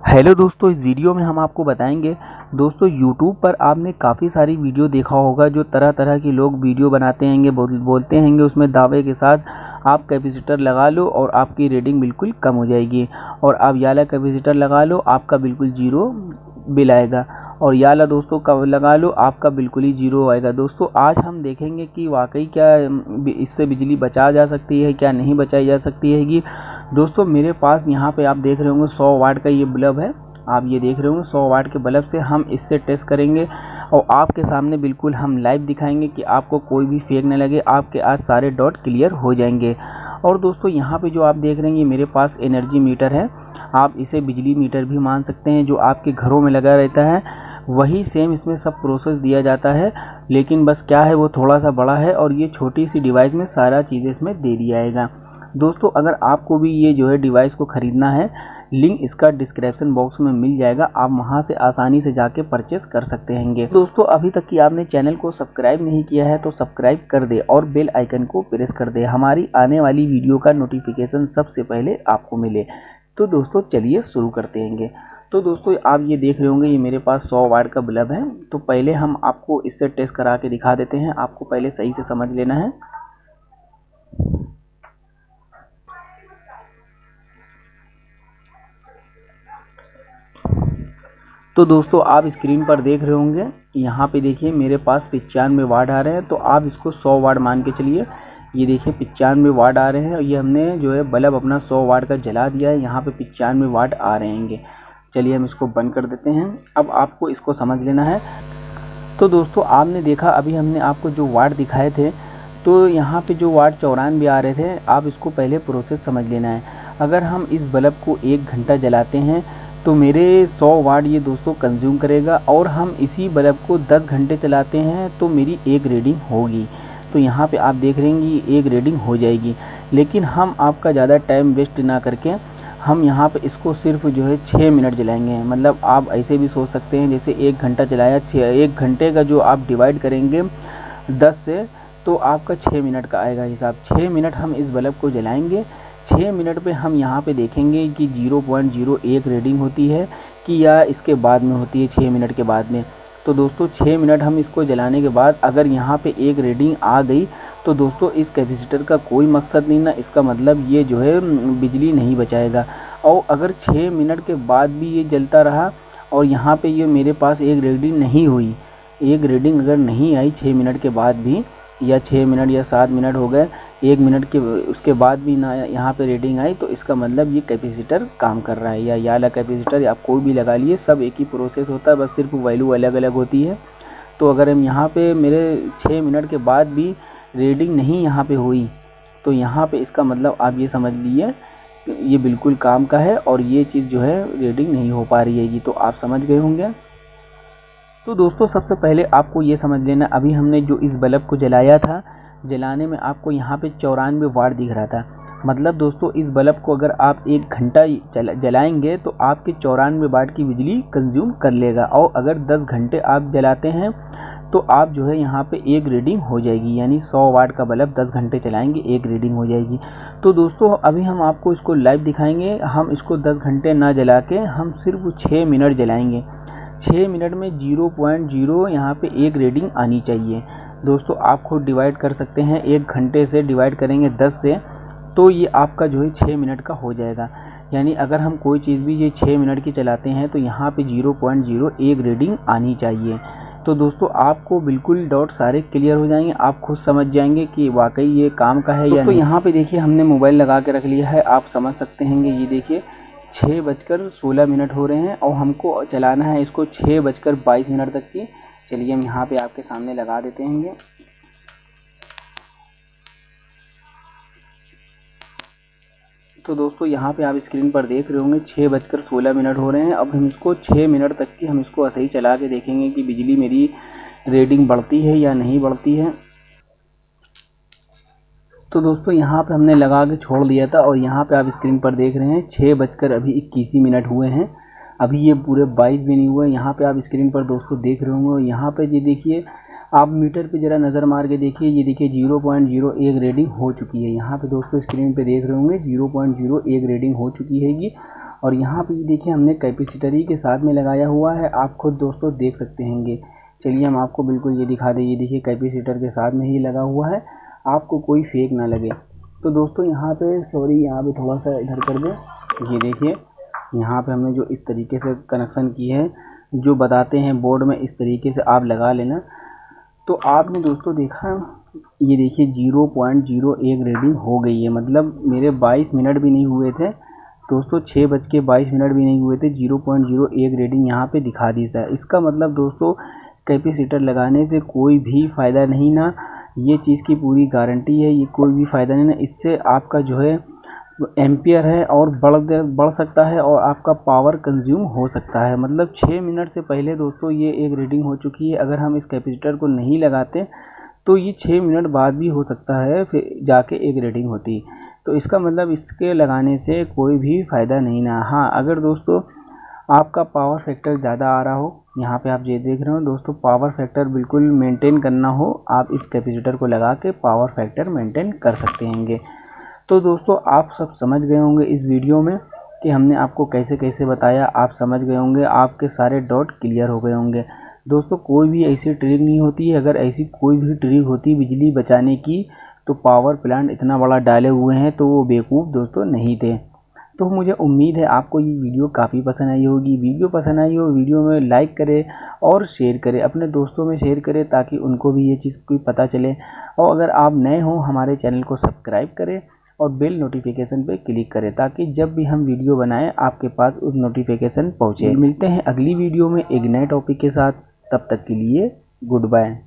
Hello दोस्तों, इस video में हम आपको बताएंगे। दोस्तों यूट्यूब पर आपने काफ़ी सारी वीडियो देखा होगा जो तरह तरह के लोग वीडियो बनाते हैंगे, बोलते हैंगे उसमें दावे के साथ आप कैपेसिटर लगा लो और आपकी रेटिंग बिल्कुल कम हो जाएगी, और आप ये वाला कैपेसिटर लगा लो आपका बिल्कुल ज़ीरो बिल आएगा, और ये वाला दोस्तों कब लगा लो आपका बिल्कुल ही ज़ीरो आएगा। दोस्तों आज हम देखेंगे कि वाकई क्या इससे बिजली बचा जा सकती है, क्या नहीं बचाई जा सकती है। कि दोस्तों मेरे पास यहाँ पे आप देख रहे होंगे 100 वाट का ये बल्ब है, आप ये देख रहे होंगे 100 वाट के बल्ब से हम इससे टेस्ट करेंगे और आपके सामने बिल्कुल हम लाइव दिखाएंगे कि आपको कोई भी फेक न लगे, आपके आज सारे डॉट क्लियर हो जाएंगे। और दोस्तों यहाँ पे जो आप देख रहे हैं ये मेरे पास एनर्जी मीटर है, आप इसे बिजली मीटर भी मान सकते हैं, जो आपके घरों में लगा रहता है वही सेम इसमें सब प्रोसेस दिया जाता है, लेकिन बस क्या है वो थोड़ा सा बड़ा है और ये छोटी सी डिवाइस में सारा चीज़ें इसमें दे दिया जाएगा। दोस्तों अगर आपको भी ये जो है डिवाइस को ख़रीदना है, लिंक इसका डिस्क्रिप्शन बॉक्स में मिल जाएगा, आप वहां से आसानी से जाके परचेस कर सकते हैंगे। दोस्तों अभी तक कि आपने चैनल को सब्सक्राइब नहीं किया है तो सब्सक्राइब कर दे और बेल आइकन को प्रेस कर दे, हमारी आने वाली वीडियो का नोटिफिकेशन सबसे पहले आपको मिले। तो दोस्तों चलिए शुरू करते हैंगे। तो दोस्तों आप ये देख रहे होंगे ये मेरे पास 100 वाट का बल्ब है। तो पहले हम आपको इससे टेस्ट करा के दिखा देते हैं, आपको पहले सही से समझ लेना है। तो दोस्तों आप स्क्रीन पर देख रहे होंगे, यहाँ पे देखिए मेरे पास 95 वाट आ रहे हैं, तो आप इसको 100 वाट मान के चलिए। ये देखिए 95 वाट आ रहे हैं और ये हमने जो है बल्ब अपना 100 वाट का जला दिया है, यहाँ पे 95 वाट आ रहे हैं। चलिए हम इसको बंद कर देते हैं। अब आपको इसको समझ लेना है। तो दोस्तों आपने देखा अभी हमने आपको जो वाट दिखाए थे, तो यहाँ पे जो वाट 94 आ रहे थे, आप इसको पहले प्रोसेस समझ लेना है। अगर हम इस बल्ब को 1 घंटा जलाते हैं तो मेरे 100 वाट ये दोस्तों कंज्यूम करेगा, और हम इसी बल्ब को 10 घंटे चलाते हैं तो मेरी एक रीडिंग होगी। तो यहाँ पे आप देख रहे हैं कि एक रीडिंग हो जाएगी, लेकिन हम आपका ज़्यादा टाइम वेस्ट ना करके हम यहाँ पे इसको सिर्फ जो है 6 मिनट जलाएंगे। मतलब आप ऐसे भी सोच सकते हैं जैसे 1 घंटा चलाया, 1 घंटे का जो आप डिवाइड करेंगे 10 से तो आपका 6 मिनट का आएगा हिसाब। 6 मिनट हम इस बल्ब को जलाएंगे। 6 मिनट पे हम यहाँ पे देखेंगे कि 0.01 रीडिंग होती है कि या इसके बाद में होती है 6 मिनट के बाद में। तो दोस्तों 6 मिनट हम इसको जलाने के बाद अगर यहाँ पे एक रीडिंग आ गई तो दोस्तों इस कैपेसिटर का कोई मकसद नहीं ना, इसका मतलब ये जो है बिजली नहीं बचाएगा। और अगर 6 मिनट के बाद भी ये जलता रहा और यहाँ पे ये मेरे पास एक रीडिंग नहीं हुई, एक रीडिंग अगर नहीं आई 6 मिनट के बाद भी, या 6 मिनट या 7 मिनट हो गए, 1 मिनट के उसके बाद भी ना यहाँ पे रेटिंग आई, तो इसका मतलब ये कैपेसिटर काम कर रहा है। या ये वाला कैपेसिटर आप कोई भी लगा लिए, सब एक ही प्रोसेस होता है, बस सिर्फ वैल्यू अलग अलग होती है। तो अगर हम यहाँ पे मेरे 6 मिनट के बाद भी रीडिंग नहीं यहाँ पे हुई तो यहाँ पे इसका मतलब आप ये समझ लीजिए ये बिल्कुल काम का है और ये चीज़ जो है रीडिंग नहीं हो पा रही है। तो आप समझ गए होंगे। तो दोस्तों सबसे पहले आपको ये समझ लेना, अभी हमने जो इस बल्ब को जलाया था, जलाने में आपको यहाँ पे 94 वाट दिख रहा था। मतलब दोस्तों इस बल्ब को अगर आप 1 घंटा जलाएंगे तो आपके 94 वाट की बिजली कंज्यूम कर लेगा, और अगर 10 घंटे आप जलाते हैं तो आप जो है यहाँ पे एक रीडिंग हो जाएगी। यानी 100 वाट का बल्ब 10 घंटे चलाएंगे एक रीडिंग हो जाएगी। तो दोस्तों अभी हम आपको इसको लाइव दिखाएंगे। हम इसको 10 घंटे ना जला के हम सिर्फ 6 मिनट जलाएंगे। 6 मिनट में 0.0 यहाँ पे एक रीडिंग आनी चाहिए। दोस्तों आप खुद डिवाइड कर सकते हैं, 1 घंटे से डिवाइड करेंगे 10 से तो ये आपका जो है 6 मिनट का हो जाएगा। यानी अगर हम कोई चीज़ भी ये 6 मिनट की चलाते हैं तो यहाँ पे 0.01 रीडिंग आनी चाहिए। तो दोस्तों आपको बिल्कुल डाउट सारे क्लियर हो जाएंगे, आप खुद समझ जाएंगे कि वाकई ये काम का है या नहीं। यहाँ पे देखिए हमने मोबाइल लगा के रख लिया है, आप समझ सकते हैं। ये देखिए 6:16 हो रहे हैं और हमको चलाना है इसको 6:22 तक की। चलिए हम यहाँ पे आपके सामने लगा देते हैं। तो दोस्तों यहाँ पे आप स्क्रीन पर देख रहे होंगे 6:16 हो रहे हैं। अब हम इसको 6 मिनट तक की हम इसको ऐसे ही चला के देखेंगे कि बिजली मेरी रीडिंग बढ़ती है या नहीं बढ़ती है। तो दोस्तों यहाँ पे हमने लगा के छोड़ दिया था और यहाँ पे आप स्क्रीन पर देख रहे हैं 6:21 हुए हैं। अभी ये पूरे 22 भी नहीं हुए। यहाँ पे आप स्क्रीन पर दोस्तों देख रहे होंगे, यहाँ पे ये देखिए आप मीटर पे ज़रा नज़र मार के देखिए, ये देखिए 0.01 रीडिंग हो चुकी है। यहाँ पे दोस्तों स्क्रीन पे देख रहे होंगे 0.01 रीडिंग हो चुकी है ये, और यहाँ पे देखिए हमने कैपेसिटर ही के साथ में लगाया हुआ है, आप खुद दोस्तों देख सकते हैंगे। चलिए हम आपको बिल्कुल ये दिखा दें, ये देखिए कैपेसिटर के साथ में ही लगा हुआ है, आपको कोई फेक ना लगे। तो दोस्तों यहाँ पे सॉरी यहाँ पे थोड़ा सा इधर कर दें, ये देखिए यहाँ पे हमने जो इस तरीके से कनेक्शन की है, जो बताते हैं बोर्ड में इस तरीके से आप लगा लेना। तो आपने दोस्तों देखा, ये देखिए 0.01 रीडिंग हो गई है, मतलब मेरे 22 मिनट भी नहीं हुए थे दोस्तों, 6:22 भी नहीं हुए थे, 0.01 रीडिंग यहाँ पे दिखा दी था। इसका मतलब दोस्तों कैपेसिटर लगाने से कोई भी फ़ायदा नहीं ना, ये चीज़ की पूरी गारंटी है, ये कोई भी फ़ायदा नहीं ना। इससे आपका जो है एम्पियर है और बढ़ सकता है और आपका पावर कंज्यूम हो सकता है। मतलब 6 मिनट से पहले दोस्तों ये एक रीडिंग हो चुकी है। अगर हम इस कैपेसिटर को नहीं लगाते तो ये 6 मिनट बाद भी हो सकता है फिर जाके एक रीडिंग होती। तो इसका मतलब इसके लगाने से कोई भी फ़ायदा नहीं ना। हाँ, अगर दोस्तों आपका पावर फैक्टर ज़्यादा आ रहा हो, यहाँ पे आप ये देख रहे हो दोस्तों, पावर फैक्टर बिल्कुल मेंटेन करना हो, आप इस कैपेसिटर को लगा के पावर फैक्टर मेंटेन कर सकते हैंगे। तो दोस्तों आप सब समझ गए होंगे इस वीडियो में कि हमने आपको कैसे कैसे बताया, आप समझ गए होंगे, आपके सारे डाउट क्लियर हो गए होंगे। दोस्तों कोई भी ऐसी ट्रिक नहीं होती है, अगर ऐसी कोई भी ट्रिक होती बिजली बचाने की तो पावर प्लांट इतना बड़ा डाले हुए हैं तो वो बेवकूफ़ दोस्तों नहीं थे। तो मुझे उम्मीद है आपको ये वीडियो काफ़ी पसंद आई होगी। वीडियो पसंद आई हो, वीडियो में लाइक करें और शेयर करें, अपने दोस्तों में शेयर करें ताकि उनको भी ये चीज़ की पता चले। और अगर आप नए हो हमारे चैनल को सब्सक्राइब करें और बेल नोटिफिकेशन पे क्लिक करें ताकि जब भी हम वीडियो बनाएं आपके पास उस नोटिफिकेशन पहुंचे। मिलते हैं अगली वीडियो में एक नए टॉपिक के साथ, तब तक के लिए गुड बाय।